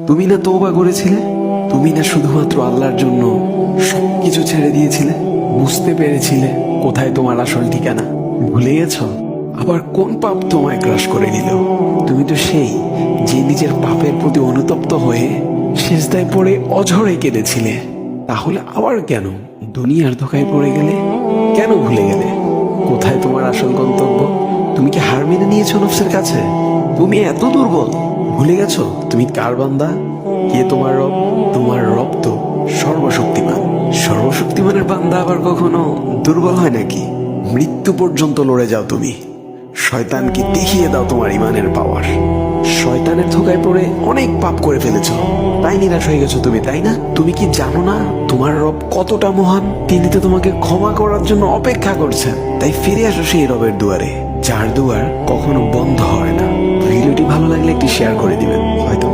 তুমি না তওবা করেছিলে? তুমি না শুধুমাত্র আল্লাহর জন্য সবকিছু ছেড়ে দিয়েছিলে? বুঝতে পেরেছিলে কোথায় তোমার আসল ঠিকানা? ভুলে গেছো? আবার কোন পাপ তোমায় গ্রাস করে নিল? তুমি তো সেই যে নিজের পাপের প্রতি অনুতপ্ত হয়ে সিজদায় পড়ে অঝরে কেঁদেছিলে। তাহলে আবার কেন দুনিয়ার ধোকায় পড়ে গেলে? কেন ভুলে গেলে কোথায় তোমার আসল গন্তব্য? তুমি কি হার মেনে নিয়েছো নফসের কাছে? তুমি এত দুর্বল, ভুলে গেছো তুমি কার বান্দা? কে তোমার রব? তোমার রব তো সর্বশক্তিমান। সর্বশক্তিমানের বান্দা আবার কখনো দুর্বল হয় নাকি? মৃত্যু পর্যন্ত লড়ে যাও তুমি। শয়তানকে দেখিয়ে দাও তোমার ইমানের পাওয়ার। শয়তানের ধোকায় পড়ে অনেক পাপ করে ফেলেছো, তাই নিরাশ হয়ে গেছো তুমি, তাই না? তুমি কি জানো না তোমার রব কতটা মহান? তিনি তো তোমাকে ক্ষমা করার জন্য অপেক্ষা করছেন। তাই ফিরে আসো সেই রবের দুয়ারে, যার দুয়ার কখনো বন্ধ হয় না। ভিডিওটি ভালো লাগলে একটি শেয়ার করে দিবেন। হয়তো